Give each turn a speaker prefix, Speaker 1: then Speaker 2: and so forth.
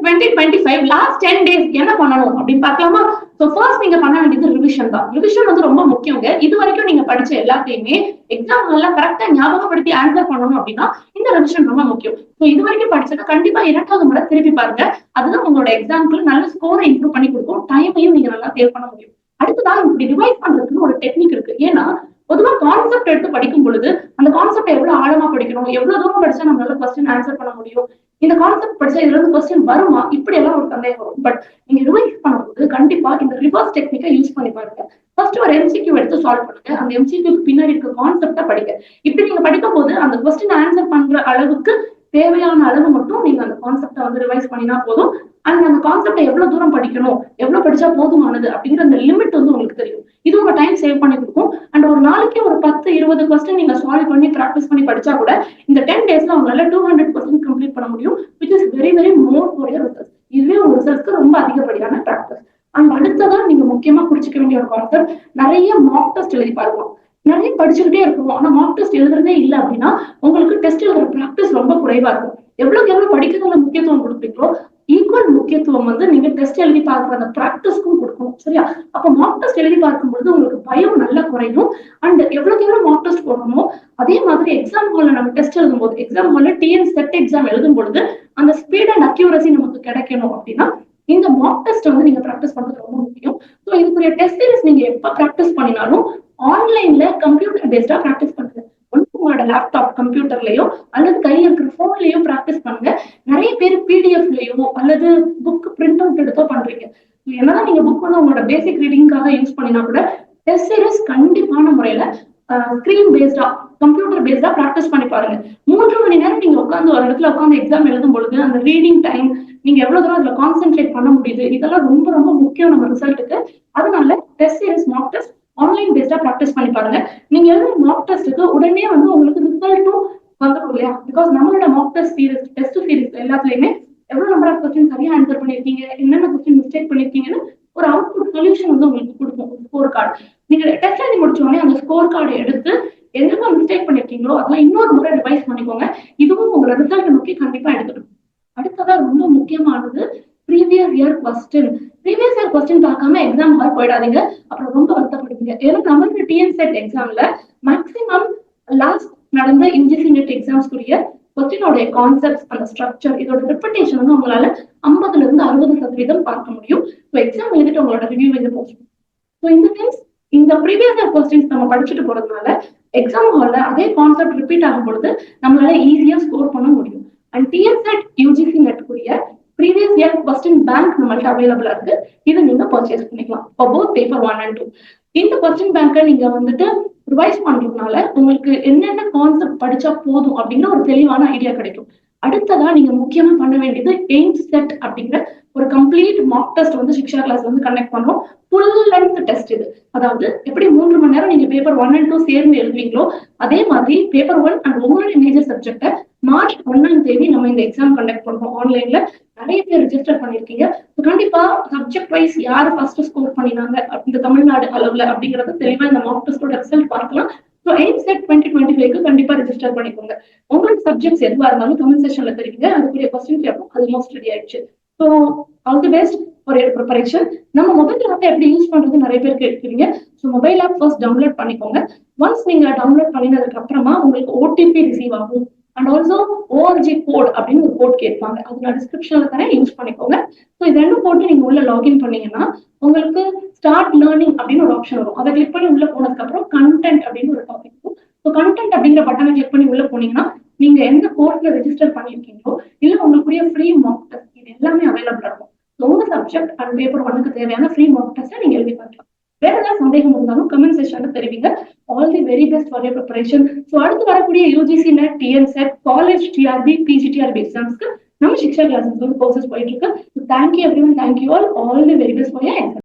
Speaker 1: 2025 last 10 days என்ன பண்ணணும் அப்படின்னு பார்க்கலாமா? சோ ஃபர்ஸ்ட் நீங்க பண்ண வேண்டியது ரிவிஷன் தான். ரிவிஷன் வந்து ரொம்ப முக்கியங்க. இது வரைக்கும் நீங்க படிச்ச எல்லாத்தையுமே எக்ஸாம் ஹால்ல கரெக்டா ஞாபகப்படுத்தி ஆன்சர் பண்ணணும் அப்படின்னா இந்த ரிவிஷன் ரொம்ப முக்கியம். சோ இது வரைக்கும் படிச்சதை கண்டிப்பா 2வது முறை திருப்பி பாருங்க. அதுதான் உங்களோட எக்ஸாம்க்கு நல்ல ஸ்கோரை இம்ப்ரூவ் பண்ணி கொடுக்கும். டைமையும் நீங்க நல்லா சேவ் பண்ண முடியும். அடுத்ததா இப்படி ரிவைஸ் பண்றதுக்கு ஒரு டெக்னிக் இருக்கு. ஏன்னா பொதுவா கான்செப்ட் எடுத்து படிக்கும் பொழுது அந்த கான்செப்ட் எவ்வளவு ஆழமா படிக்கணும், எவ்வளவு தூரம் படிச்சா நம்மளால கொஸ்டின் ஆன்சர் பண்ண முடியும், இந்த கான்செப்ட் படிச்சா இதுல இருந்து கொஸ்டின் வருமா, இப்படி எல்லாம் ஒரு சந்தேகம் வரும். பட் நீங்க ரிவைஸ் பண்ணும்போது கண்டிப்பா இந்த ரிவர்ஸ் டெக்னிக்கை யூஸ் பண்ணி பாருங்க. ஃபர்ஸ்ட் ஒரு எம்சிக்யூ எடுத்து சால்வ் பண்ணுங்க. அந்த எம்சிக்யூக்கு பின்னாடி இருக்க கான்செப்டை படிங்க. இப்படி நீங்க படிக்கும் போது அந்த கொஸ்டின் ஆன்சர் பண்ற அளவுக்கு தேவையான அளவு மட்டும் நீங்க அந்த கான்செப்டை வந்து ரிவைஸ் பண்ணினா போதும். அண்ட் அந்த கான்செப்டை எவ்வளவு தூரம் படிக்கணும், எவ்வளவு படிச்சா போதுமானது அப்படிங்கிற அந்த லிமிட் வந்து உங்களுக்கு தெரியும். இது உங்க டைம் சேவ் பண்ணி கொடுக்கும். அண்ட் ஒரு நாளைக்கு ஒரு 10-20 கொஸ்டின் நீங்க சால்வ் பண்ணி ப்ராக்டிஸ் பண்ணி படிச்சா கூட இந்த 10 டேஸ்ல உங்களால 200 கொஸ்டின் கம்ப்ளீட் பண்ண முடியும். Which is very very more for your result. இதுவே உங்க ரிசல்ட்க்கு ரொம்ப அதிகப்படியான ப்ராக்டிஸ். அண்ட் அடுத்ததான் நீங்க முக்கியமா புரிஞ்சுக்க வேண்டிய ஒரு கான்செப்ட், நிறைய மாக் டெஸ்ட் எழுதி பாருங்க. நிறைய படிச்சுக்கிட்டே இருக்கும் ஆனா மாக் டெஸ்ட் எழுதுறதே இல்லை அப்படின்னா உங்களுக்கு டெஸ்ட் எழுதுற ப்ராக்டிஸ் ரொம்ப குறைவா இருக்கும். எவ்வளவுக்கு எவ்வளவு படிக்கிறதுல முக்கியத்துவம் கொடுப்பீங்களோ ஈக்குவல் முக்கியத்துவம் வந்து நீங்க டெஸ்ட் எழுதி பார்க்குற அந்த ப்ராக்டிஸ்க்கும் கொடுக்கணும். சரியா? அப்ப மாக் டெஸ்ட் எழுதி பார்க்கும்போது உங்களுக்கு பயம் நல்லா குறையும். அண்ட் எவ்வளவுக்கு எவ்வளவு மாக் டெஸ்ட் போடணுமோ அதே மாதிரி எக்ஸாம் ஹால்ல நம்ம டெஸ்ட் எழுதும் போது, எக்ஸாம் ஹால்ல டிஎன் செட் எக்ஸாம் எழுதும் பொழுது அந்த ஸ்பீட் அண்ட் அக்யூரசி நமக்கு கிடைக்கணும் அப்படின்னா இந்த மாக் டெஸ்ட் வந்து நீங்க ப்ராக்டிஸ் பண்றது ரொம்ப முக்கியம். ஸோ இதுக்குரிய டெஸ்ட் சீரிஸ் நீங்க எப்ப ப்ராக்டிஸ் பண்ணினாலும் ஆன்லைன்ல கம்ப்யூட்டர் பேஸ்டா ப்ராக்டிஸ் பண்ணுங்க. உங்களோட லேப்டாப் கம்ப்யூட்டர்லயோ அல்லது கையில இருக்கிற போன்லயோ ப்ராக்டிஸ் பண்ணுங்க. நிறைய பேர் பிடிஎஃப்லயோ அல்லது புக் பிரிண்ட் அவுட் எடுத்தோ பண்றீங்க. என்னதான் நீங்க புக் வந்து உங்களோட பேசிக் ரீடிங்காக யூஸ் பண்ணினா கூட டெஸ்ட் சீரிஸ் கண்டிப்பான முறையில ஸ்கிரீன் பேஸ்டா கம்ப்யூட்டர் பேஸ்டா ப்ராக்டிஸ் பண்ணி பாருங்க. 3 மணி நேரம் நீங்க உட்காந்து ஒரு இடத்துல உட்காந்து எக்ஸாம் எழுதும் பொழுது அந்த ரீடிங் டைம் நீங்க எவ்வளவு தூரம் அதுல கான்சென்ட்ரேட் பண்ண முடியுது, இதெல்லாம் ரொம்ப ரொம்ப முக்கியம் நம்ம ரிசல்ட்டுக்கு. அதனால test series mock test online பேஸ்டா ப்ராக்டிஸ் பண்ணி பாருங்க. நீங்க எழுதுற மாக் டெஸ்ட்டுக்கு உடனே வந்து உங்களுக்கு ரிசல்ட்டும் வந்துடும் இல்லையா? பிகாஸ் நம்மளோட Mach test series test series எல்லாத்துலயுமே எவ்வளவு நம்பர் ஆஃப் கொஸ்டின் சரியா ஆன்சர் பண்ணிருக்கீங்க, என்னென்ன கொஸ்டின் மிஸ்டேக் பண்ணிருக்கீங்கன்னு ஒரு அவுட்புட் சொல்யூஷன் வந்து உங்களுக்கு கொடுக்கும். ஸ்கோர் கார்டு நீங்க டெஸ்ட் எழுதி முடிச்ச உடனே அந்த ஸ்கோர் கார்டு எடுத்து என்னென்ன மிஸ்டேக் பண்ணிருக்கீங்களோ அதெல்லாம் இன்னொரு முறை ரிவைஸ் பண்ணிக்கோங்க. இதுவும் உங்களோட ரிசல்ட் நோக்கி கண்டிப்பா எடுத்துடும். அடுத்ததா ரொம்ப முக்கியமானது previous year question. Previous year question பார்க்காம எக்ஸாம் ஹால் போயிடாதீங்க. அப்புறம் ரொம்ப வருத்தப்படுவீங்க. ஏன்னா நமக்கு டிஎன் செட் எக்ஸாம்ல மேக்ஸிமம் லாஸ்ட் நடந்த யுஜிசி நெட் எக்ஸாம்ஸ்க்குரிய கொஸ்டினோட கான்செப்ட் அந்த ஸ்ட்ரக்சர் இதோட ரிப்பீட்டேஷன் வந்து உங்களால 50-60% பார்க்க முடியும். எக்ஸாம் எழுதிட்டு உங்களோட ரிவ்யூ வந்து போஸ்ட். இந்த மீன்ஸ் இந்த ப்ரீவியஸ் இயர் கொஸ்டின்ஸ் நம்ம படிச்சுட்டு போறதுனால எக்ஸாம் ஹால்ல அதே கான்செப்ட் ரிப்பீட் ஆகும் பொழுது நம்மளால ஈஸியா ஸ்கோர் பண்ண முடியும். அண்ட் டிஎன் செட் யூஜிசி நெட்க்குரிய ப்ரீவியஸ் இயர் கொஸ்டின் பேங்க் நம்மள்ட்ட அவைலபிளா இருக்கு. இதை நீங்க பர்ச்சேஸ் பண்ணிக்கலாம் ஃபார் போத் பேப்பர் 1 and 2. இந்த கொஸ்டின் பேங்கை நீங்க வந்துட்டு ரிவைஸ் பண்றதுனால உங்களுக்கு என்னென்ன கான்செப்ட் படிச்சா போதும் அப்படிங்கிற ஒரு தெளிவான ஐடியா கிடைக்கும். அடுத்ததா நீங்க முக்கியமா பண்ண வேண்டியது எய்ம் செட் அப்படிங்கிற ஒரு கம்ப்ளீட் மாக் டெஸ்ட் வந்து சிக்ஷா கிளாஸ் வந்து கண்டக்ட் பண்றோம். ஃபுல் லென்த் டெஸ்ட் இது. அதாவது எப்படி 3 மணி நேரம் நீங்க பேப்பர் 1 and 2 சேர்ந்து எழுதுவீங்களோ அதே மாதிரி பேப்பர் 1 அண்ட் உங்களுடைய மேஜர் சப்ஜெக்ட மார்ச் 1ஆம் தேதி நம்ம இந்த எக்ஸாம் கண்டக்ட் பண்றோம். ஆன்லைன்ல நிறைய பேர் ரிஜிஸ்டர் பண்ணிருக்கீங்க. கண்டிப்பா சப்ஜெக்ட் வைஸ் யாரு ஃபர்ஸ்ட் ஸ்கோர் பண்ணினாங்க இந்த தமிழ்நாடு அளவுல அப்படிங்கறது தெளிவா இந்த மாக் டெஸ்டோட ரிசல்ட் பார்க்கலாம். ஸோ எய்ம் செட் 2025க்கு கண்டிப்பா ரெஜிஸ்டர் பண்ணிக்கோங்க. உங்களுக்கு சப்ஜெக்ட்ஸ் எதுவா இருந்தாலும் கமெண்ட் செக்ஷன்ல தெரிவிங்க. அதுக்குரிய கொஸ்டின் கேட்போம். அது மோஸ்ட் ரெடி ஆயிடுச்சு. So all the best for your preparation. நம்ம மொபைல் ஆப் எப்படி யூஸ் பண்றது நிறைய பேர் கேட்கிறீங்க. So mobile app first download பண்ணிக்கோங்க. ஒன்ஸ் நீங்க டவுன்லோட் பண்ணினதுக்கு அப்புறமா உங்களுக்கு ஓடிபி ரிசீவ் ஆகும். அண்ட் ஆல்சோ ஓஆர்ஜி கோட் அப்படின்னு ஒரு கோட் கேட்பாங்க. அது நான் டிஸ்கிரிப்ஷன்ல தரேன், யூஸ் பண்ணிக்கோங்க. ஸோ இது ரெண்டும் போட்டு நீங்க உள்ள லாகின் பண்ணீங்கன்னா உங்களுக்கு ஸ்டார்ட் லேர்னிங் அப்படின்னு ஒரு ஆப்ஷன் வரும். அதை கிளிக் பண்ணி உள்ள போனதுக்கு அப்புறம் கண்டென்ட் அப்படின்னு ஒரு டாபிக் இருக்கும். ஸோ கண்டென்ட் அப்படிங்கிற பட்டனை கிளிக் பண்ணி உள்ள போனீங்கன்னா நீங்க எந்த கோர்ஸ்ல ரெஜிஸ்டர் பண்ணிருக்கீங்களோ இல்ல உங்களுக்குரிய ஃப்ரீ மாக் டெஸ்ட் இது எல்லாமே அவைலபிளா இருக்கும். உங்க சப்ஜெக்ட் அண்ட் பேப்பர் 1க்கு தேவையான ஃப்ரீ மாக் டெஸ்ட்டை நீங்க எழுதி பார்க்கலாம். வேற ஏதாவது சந்தேகம் இருந்தாலும் கமெண்ட் செக்ஷன்ல தெரிவிங்க. All the very best for your preparation. So அடுத்து வரக்கூடிய UGC NET, TN SET, college TRB, PGTRB எக்ஸாம்ஸ்க்கு நம்ம சிக்ஷா கிளாஸஸ் வந்து கோர்சஸ் போயிட்டு இருக்கு. Thank you everyone. Thank you all the very best for your exam.